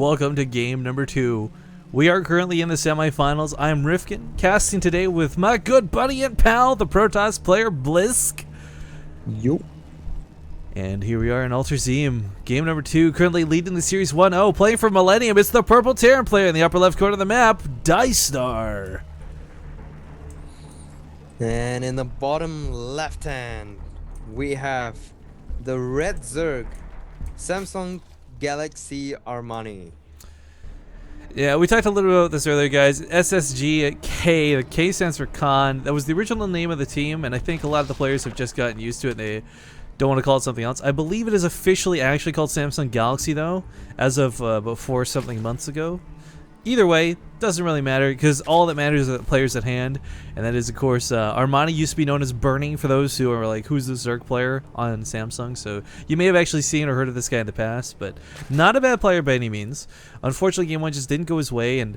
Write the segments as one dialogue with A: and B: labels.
A: welcome to game number 2. We are currently in the semifinals. I'm Rifkin, casting today with my good buddy and pal, the Protoss player Blisk.
B: Yo.
A: And here we are in Alter Zim, game number 2, currently leading the series 1-0, playing for Millennium. It's the purple Terran player in the upper left corner of the map, DieStar.
B: And in the bottom left hand, we have the red Zerg, Samsung Galaxy Armani.
A: Yeah, we talked a little bit about this earlier, guys. SSG K, the K stands for Khan. That was the original name of the team, and I think a lot of the players have just gotten used to it. And they don't want to call it something else. I believe it is officially actually called Samsung Galaxy, though, as of about 4 something months ago. Either way, doesn't really matter, because all that matters are the players at hand, and that is, of course, Armani used to be known as Burning for those who are like, who's the Zerg player on Samsung, so you may have actually seen or heard of this guy in the past, but not a bad player by any means. Unfortunately, game 1 just didn't go his way, and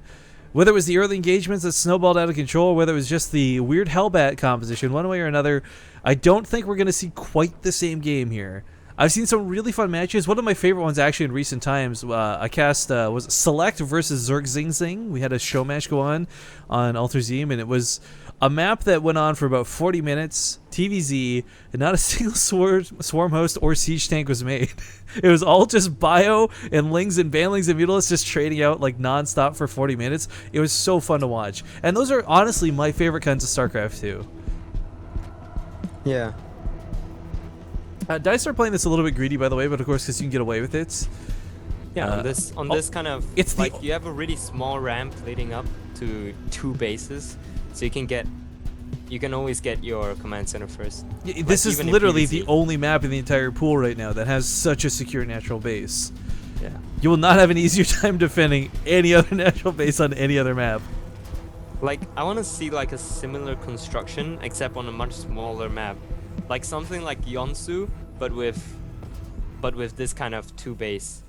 A: whether it was the early engagements that snowballed out of control, or whether it was just the weird Hellbat composition, one way or another, I don't think we're going to see quite the same game here. I've seen some really fun matches. One of my favorite ones actually in recent times, I cast was Select versus Zerg Zing Zing. We had a show match go on Alter Zim, and it was a map that went on for about 40 minutes, TVZ, and not a single swarm host or siege tank was made. It was all just bio and lings and banlings and mutalisks just trading out like non-stop for 40 minutes. It was so fun to watch. And those are honestly my favorite kinds of StarCraft too.
B: Yeah.
A: DieStar playing this a little bit greedy, by the way, but of course, because you can get away with it.
B: Yeah, on this kind of,
A: it's
B: like, you have a really small ramp leading up to 2 bases, so you can always get your command center first.
A: Yeah, this is literally the only map in the entire pool right now that has such a secure natural base.
B: Yeah.
A: You will not have an easier time defending any other natural base on any other map.
B: Like, I want to see like a similar construction, except on a much smaller map. Like something like Yonsu, but with this kind of 2 base,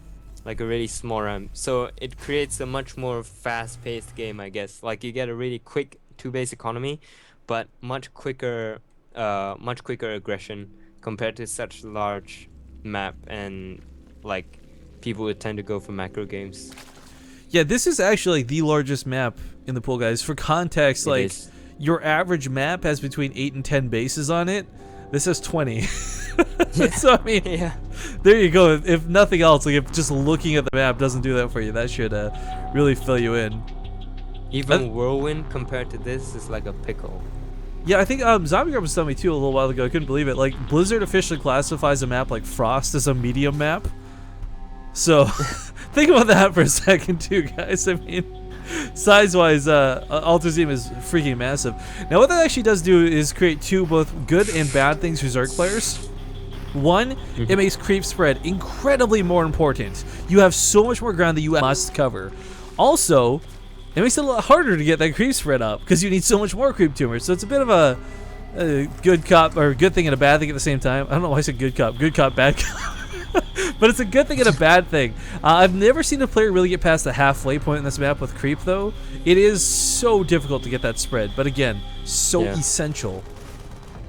B: like a really small ramp. So it creates a much more fast-paced game, I guess. Like you get a really quick 2 base economy, but much quicker aggression compared to such large map, and like people would tend to go for macro games.
A: Yeah, this is actually the largest map in the pool, guys. For context, like your average map has between 8 and 10 bases on it. This has 20. So I mean, yeah. There you go. If nothing else, like if just looking at the map doesn't do that for you, that should really fill you in.
B: Even Whirlwind compared to this is like a pickle.
A: Yeah, I think Zombie Grub was telling me too a little while ago. I couldn't believe it. Like Blizzard officially classifies a map like Frost as a medium map. So think about that for a second too, guys. I mean, size-wise, Alter Zim is freaking massive. Now, what that actually does do is create 2 both good and bad things for Zerg players. One, it makes creep spread incredibly more important. You have so much more ground that you must cover. Also, it makes it a lot harder to get that creep spread up because you need so much more creep tumors. So it's a bit of a good cop, or good thing and a bad thing at the same time. I don't know why I said good cop, bad cop. But it's a good thing and a bad thing. I've never seen a player really get past the halfway point in this map with creep, though. It is so difficult to get that spread, but again, so essential.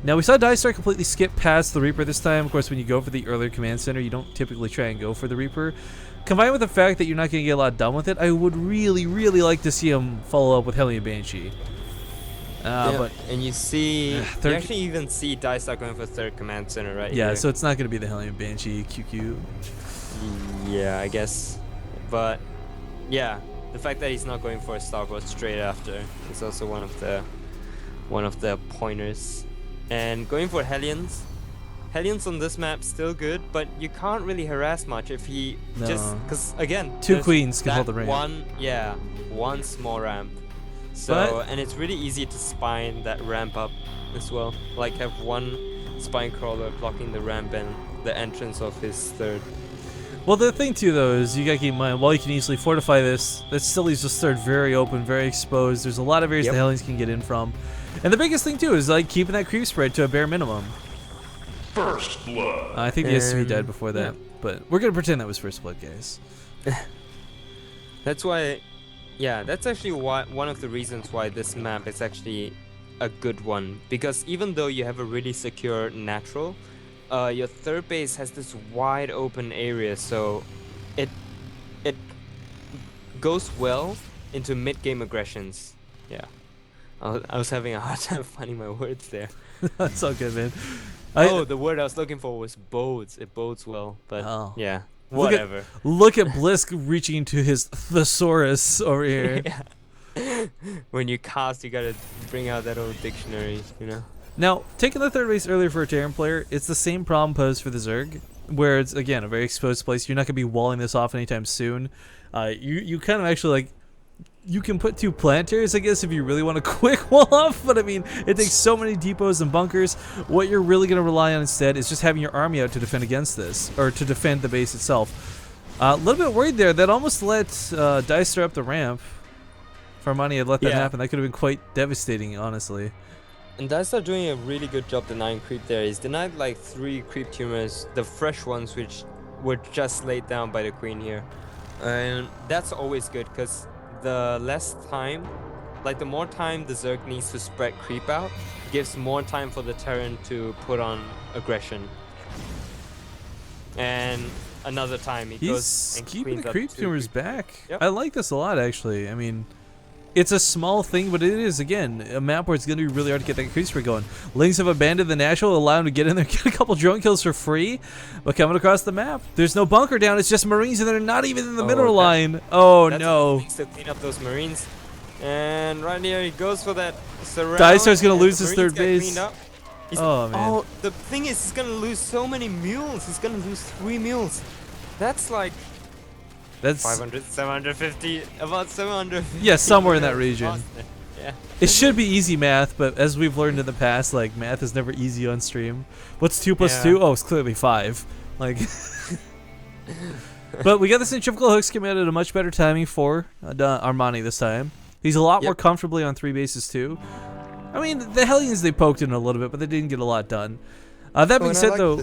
A: Now, we saw DieStar completely skip past the Reaper this time. Of course, when you go for the earlier command center, you don't typically try and go for the Reaper. Combined with the fact that you're not going to get a lot done with it, I would really, really like to see him follow up with Hellion Banshee. But
B: and you actually even see DieStar going for 3rd command center right here.
A: So it's not going to be the Hellion Banshee QQ.
B: Yeah, I guess. But yeah, the fact that he's not going for a Starboard straight after is also one of the pointers. And going for Hellions on this map still good, but you can't really harass much if he because again
A: 2 queens can hold the ramp.
B: One small ramp. So, and it's really easy to spine that ramp up as well. Like have 1 spine crawler blocking the ramp and the entrance of his 3rd.
A: Well, the thing too, though, is you gotta keep in mind, while you can easily fortify this, that still leaves this 3rd very open, very exposed. There's a lot of areas the Hellions can get in from. And the biggest thing too is like keeping that creep spread to a bare minimum.
C: First blood.
A: I think the SCV died before that, but we're gonna pretend that was first blood, guys.
B: That's why. Yeah, that's actually one of the reasons why this map is actually a good one, because even though you have a really secure natural, your 3rd base has this wide open area, so it goes well into mid-game aggressions. Yeah. I was having a hard time finding my words there.
A: That's all good, man.
B: The word I was looking for was bodes. It bodes well, but yeah, whatever.
A: Look at Blisk reaching into his thesaurus over here.
B: Yeah. When you cast, you gotta bring out that old dictionary, you know?
A: Now, taking the third base earlier for a Terran player, it's the same problem posed for the Zerg, where it's, again, a very exposed place. You're not going to be walling this off anytime soon. You kind of actually, like, you can put 2 planters, I guess, if you really want a quick wall off, but I mean, it takes so many depots and bunkers. What you're really going to rely on instead is just having your army out to defend against this, or to defend the base itself. A little bit worried there. That almost let DieStar up the ramp. If Armani had let that happen, that could have been quite devastating, honestly.
B: And DieStar doing a really good job denying creep there. He's denied like 3 creep tumors, the fresh ones which were just laid down by the queen here. And that's always good, because the less time, like the more time the Zerg needs to spread creep out, gives more time for the Terran to put on aggression. And another time he goes and
A: keeping
B: cleans
A: the
B: up
A: creep
B: 2
A: tumors back.
B: Yep.
A: I like this a lot, actually. I mean, it's a small thing, but it is, again, a map where it's going to be really hard to get that creep spree going. Lings have abandoned the National, allow him to get in there, get a couple drone kills for free, but coming across the map, there's no bunker down, it's just Marines, and they're not even in the middle line. Oh, no.
B: Needs to clean up those Marines. And right here, he goes for that surround.
A: DieStar's going to lose his third base.
B: Oh, man. Oh, the thing is, he's going to lose so many mules. He's going to lose 3 mules. That's like...
A: That's
B: 500, 750, about 750.
A: Yeah, somewhere in that region.
B: Yeah.
A: It should be easy math, but as we've learned in the past, like, math is never easy on stream. What's 2 plus 2? Oh, it's clearly 5. Like, but we got the centrifugal hooks coming out at a much better timing for Armani this time. He's a lot more comfortably on 3 bases too. I mean, the Hellions, they poked in a little bit, but they didn't get a lot done. That being said, though...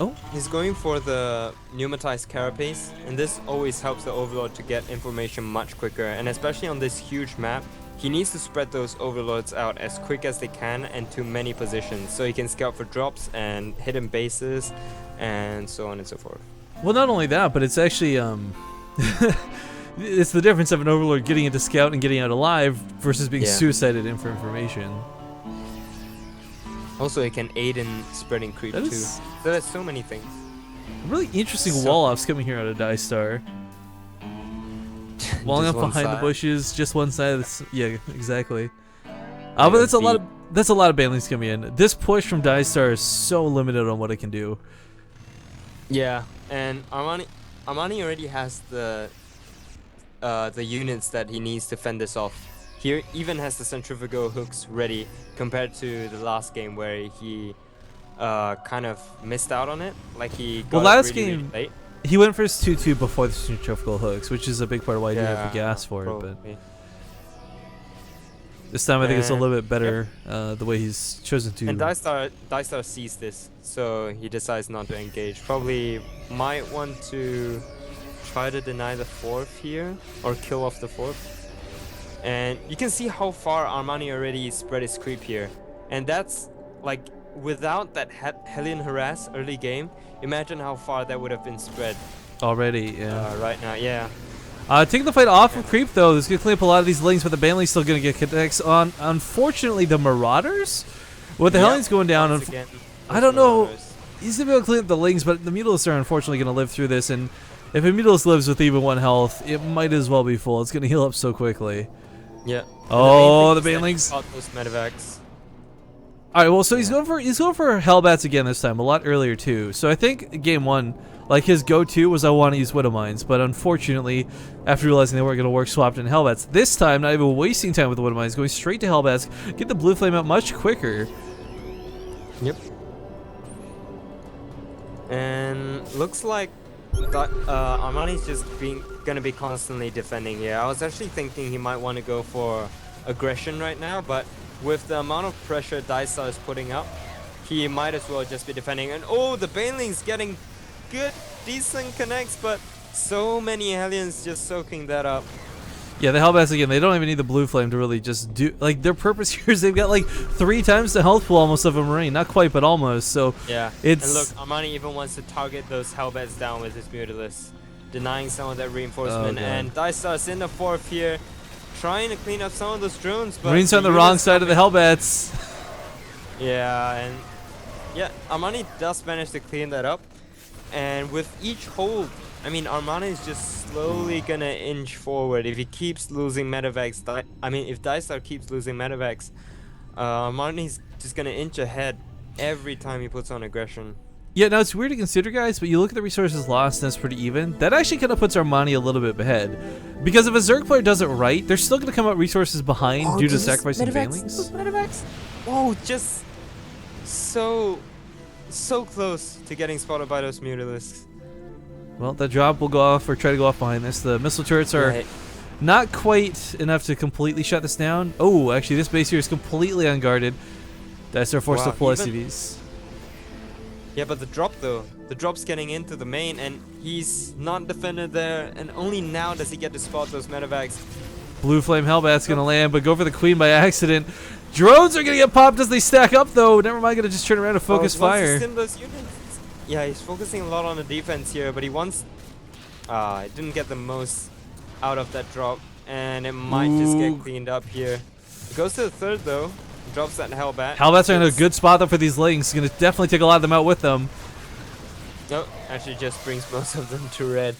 A: Oh,
B: he's going for the pneumatized carapace, and this always helps the Overlord to get information much quicker, and especially on this huge map, he needs to spread those Overlords out as quick as they can and to many positions, so he can scout for drops and hidden bases, and so on and so forth.
A: Well, not only that, but it's actually, it's the difference of an Overlord getting into scout and getting out alive versus being suicided in for information.
B: Also, it can aid in spreading creep too. So there's so many things.
A: Really interesting wall-offs coming here out of DieStar. Walling up behind the bushes, just one side of this. Yeah, exactly. But that's a lot of banelings coming in. This push from DieStar is so limited on what it can do.
B: Yeah, and Armani already has the units that he needs to fend this off. He even has the centrifugal hooks ready compared to the last game where he kind of missed out on it. Like he got
A: last
B: really,
A: game
B: really late.
A: He went for his 2-2 before the centrifugal hooks, which is a big part of why he didn't have the gas for it. But this time I think it's a little bit better the way he's chosen to.
B: And DieStar sees this, so he decides not to engage. Probably might want to try to deny the 4th here or kill off the 4th. And you can see how far Armani already spread his creep here. And that's like, without that Hellion harass early game, imagine how far that would have been spread.
A: Already, yeah.
B: Right now, yeah.
A: Taking the fight off of creep, though, this is going to clean up a lot of these lings, but the Banley's still going to get connects on, unfortunately, the Marauders? With the Hellions going down, I don't know. He's going to be able to clean up the lings, but the Mutalisks are unfortunately going to live through this, and if a Mutalisk lives with even 1 health, it might as well be full. It's going to heal up so quickly.
B: Yeah.
A: Oh, the Banelings.
B: Those medevacs.
A: All right, well, so he's going for Hellbats again this time, a lot earlier too. So I think game 1, like his go-to was I want to use Widow Mines, but unfortunately, after realizing they weren't going to work, swapped in Hellbats. This time, not even wasting time with the Widow Mines, going straight to Hellbats, get the blue flame out much quicker.
B: Yep. And looks like Armani's just gonna be constantly defending here. I was actually thinking he might want to go for aggression right now, but with the amount of pressure DieStar is putting up, he might as well just be defending. And oh, the Baneling's getting good, decent connects, but so many Hellions just soaking that up.
A: Yeah, the Hellbats again, they don't even need the blue flame to really just do, like, their purpose here is they've got like 3 times the health pool almost of a Marine. Not quite, but almost, so
B: yeah.
A: it's...
B: And look, Armani even wants to target those Hellbats down with his Mutalisks. denying some of that reinforcement.
A: God.
B: And DieStar's in the fourth here, trying to clean up some of those drones. But
A: Marines on the wrong side of the Hellbats.
B: Yeah, and yeah, Armani does manage to clean that up. And with each hold, I mean, Armani is just slowly gonna inch forward. If he keeps losing medevacs, if DieStar keeps losing medevacs, Armani's just gonna inch ahead every time he puts on aggression.
A: Yeah, now it's weird to consider, guys, but you look at the resources lost and it's pretty even. That actually kind of puts Armani a little bit ahead. Because if a Zerg player does it right, they're still going to come out resources behind due to sacrificing banelings.
B: Medevacs? Oh, just so close to getting spotted by those Mutalisks.
A: Well, that drop will go off or try to go off behind this. The missile turrets are not quite enough to completely shut this down. Oh, actually, this base here is completely unguarded. DieStar forced to pull SCVs.
B: Yeah, but the drop though. The drop's getting into the main and he's not defended there, and only now does he get to spot those medevacs.
A: Blue Flame Hellbat's gonna land, but go for the Queen by accident. Drones are gonna get popped as they stack up though. Never mind, gonna just turn around and focus fire.
B: Yeah, he's focusing a lot on the defense here, but he wants... he didn't get the most out of that drop, and it might just get cleaned up here. It goes to the third though. Drops that Hellbat.
A: Hellbats are in a good spot though for these lings. Gonna definitely take a lot of them out with them.
B: Nope, actually just brings most of them to red.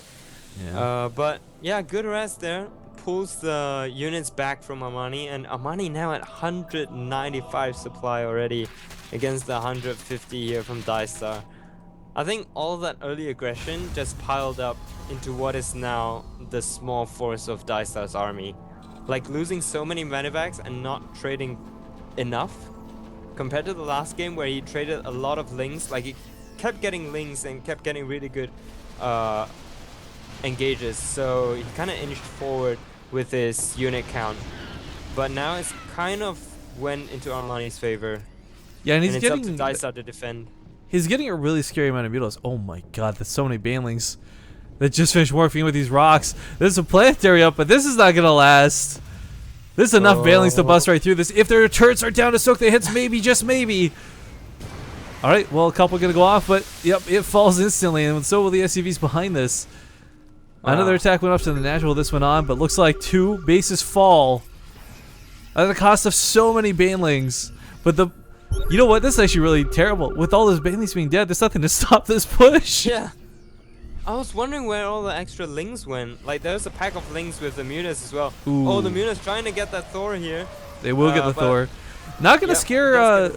A: Yeah.
B: But yeah, good rest there. Pulls the units back from Armani, and Armani now at 195 supply already against the 150 here from DieStar. I think all of that early aggression just piled up into what is now the small force of DieStar's army. Like losing so many medevacs and not trading enough compared to the last game where he traded a lot of lings. Like he kept getting lings and kept getting really good engages, so he kind of inched forward with his unit count, but now it's kind of went into Armani's favor.
A: Yeah, and he's
B: it's
A: getting
B: up to DieStar to defend.
A: He's getting a really scary amount of mutilas. Oh my god, there's so many banelings that just finished morphing with these rocks. There's a planetary up, but this is not gonna last. There's enough banelings to bust right through this. If their turrets are down to soak the hits, maybe, just maybe. Alright, well, a couple are going to go off, but yep, it falls instantly, and so will the SCVs behind this. Another attack went up to the natural, this went on, but looks like 2 bases fall at the cost of so many banelings. But you know what, this is actually really terrible. With all those banelings being dead, there's nothing to stop this push.
B: Yeah. I was wondering where all the extra lings went. Like, there's a pack of lings with the Mutas as well.
A: Ooh.
B: Oh, the Mutas trying to get that Thor here.
A: They will get the Thor. Not going to scare...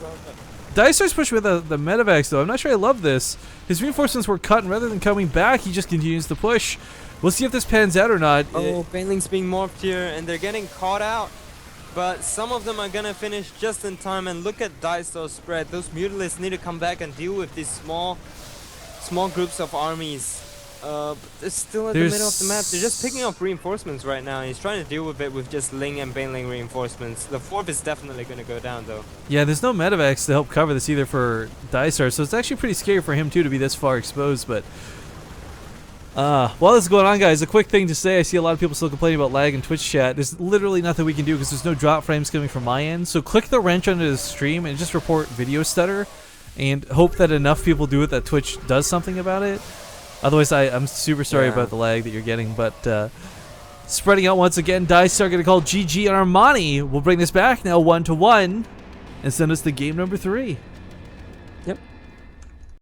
A: DieStar's push with the medevacs, though. I'm not sure I love this. His reinforcements were cut, and rather than coming back, he just continues to push. We'll see if this pans out or not.
B: Oh, banelings being morphed here, and they're getting caught out. But some of them are going to finish just in time, and look at DieStar's spread. Those Mutalisks need to come back and deal with these small groups of armies. But they're still at the middle of the map. They're just picking up reinforcements right now. And he's trying to deal with it with just Ling and Baneling reinforcements. The fourth is definitely going to go down, though.
A: Yeah, there's no medevacs to help cover this either for DieStar, so it's actually pretty scary for him, too, to be this far exposed. But while this is going on, guys, a quick thing to say. I see a lot of people still complaining about lag in Twitch chat. There's literally nothing we can do because there's no drop frames coming from my end. So click the wrench under the stream and just report video stutter and hope that enough people do it that Twitch does something about it. Otherwise, I'm super sorry about the lag that you're getting, but spreading out once again, DieStar going to call GG, and Armani will bring this back now 1-1 and send us to game number 3.